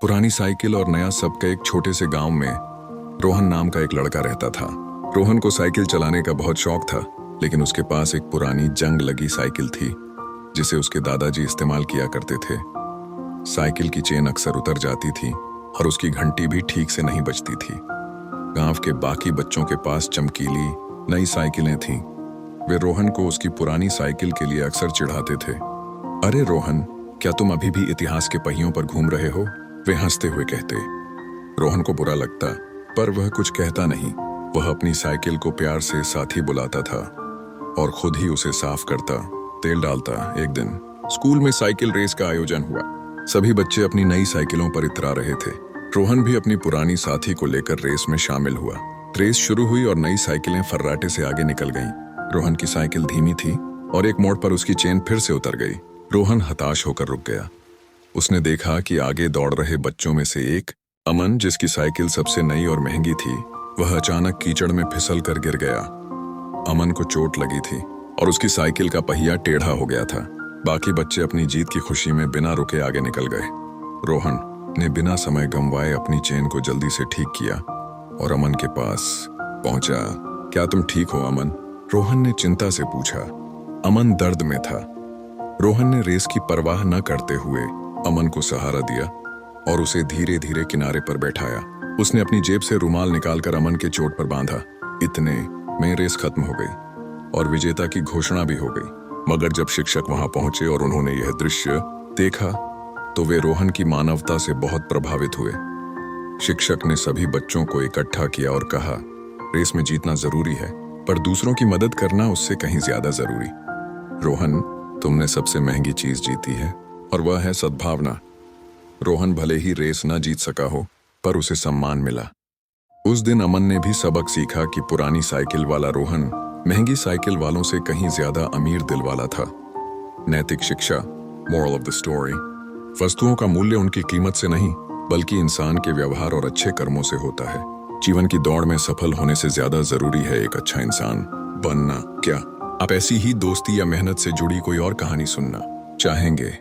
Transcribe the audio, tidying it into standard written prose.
पुरानी साइकिल और नया सबका एक छोटे से गांव में रोहन नाम का एक लड़का रहता था। रोहन को साइकिल चलाने का बहुत शौक था, लेकिन उसके पास एक पुरानी जंग लगी साइकिल थी जिसे उसके दादाजी इस्तेमाल किया करते थे। साइकिल की चेन अक्सर उतर जाती थी और उसकी घंटी भी ठीक से नहीं बजती थी। गांव के बाकी बच्चों के पास चमकीली नई साइकिलें थीं। वे रोहन को उसकी पुरानी साइकिल के लिए अक्सर चिढ़ाते थे। अरे रोहन, क्या तुम अभी भी इतिहास के पहियों पर घूम रहे हो? वे हंसते हुए कहते। रोहन को बुरा लगता, पर वह कुछ कहता नहीं। वह अपनी साइकिल को प्यार से साथी बुलाता था और खुद ही उसे साफ करता, तेल डालता। एक दिन स्कूल में साइकिल रेस का आयोजन हुआ। सभी बच्चे अपनी नई साइकिलों पर इतरा रहे थे। रोहन भी अपनी पुरानी साथी को लेकर रेस में शामिल हुआ। रेस शुरू हुई और नई साइकिलें फर्राटे से आगे निकल गईं। रोहन की साइकिल धीमी थी और एक मोड़ पर उसकी चेन फिर से उतर गई। रोहन हताश होकर रुक गया। उसने देखा कि आगे दौड़ रहे बच्चों में से एक, अमन, जिसकी साइकिल सबसे नई और महंगी थी, वह अचानक कीचड़ में फिसल कर गिर गया। अमन को चोट लगी थी और उसकी साइकिल का पहिया टेढ़ा हो गया था। बाकी बच्चे अपनी जीत की खुशी में बिना रुके आगे निकल गए। रोहन ने बिना समय गंवाए अपनी चेन को जल्दी से ठीक किया और अमन के पास पहुंचा। क्या तुम ठीक हो अमन? रोहन ने चिंता से पूछा। अमन दर्द में था। रोहन ने रेस की परवाह न करते हुए अमन को सहारा दिया और उसे धीरे धीरे किनारे पर बैठाया। उसने अपनी जेब से रुमाल निकालकर अमन के चोट पर बांधा। इतने में रेस खत्म हो गई और विजेता की घोषणा भी हो गई। मगर जब शिक्षक वहां पहुंचे और उन्होंने यह दृश्य देखा तो वे रोहन की मानवता से बहुत प्रभावित हुए। शिक्षक ने सभी बच्चों को इकट्ठा किया और कहा, रेस में जीतना जरूरी है, पर दूसरों की मदद करना उससे कहीं ज्यादा जरूरी। रोहन, तुमने सबसे महंगी चीज जीती है और वह है सद्भावना। रोहन भले ही रेस न जीत सका हो, पर उसे सम्मान मिला। उस दिन अमन ने भी सबक सीखा कि पुरानी साइकिल वाला रोहन महंगी साइकिल वालों से कहीं ज्यादा अमीर दिल वाला था। नैतिक शिक्षा, मोरल ऑफ द स्टोरी, वस्तुओं का मूल्य उनकी कीमत से नहीं, बल्कि इंसान के व्यवहार और अच्छे कर्मों से होता है। जीवन की दौड़ में सफल होने से ज्यादा जरूरी है एक अच्छा इंसान बनना। क्या आप ऐसी ही दोस्ती या मेहनत से जुड़ी कोई और कहानी सुनना चाहेंगे?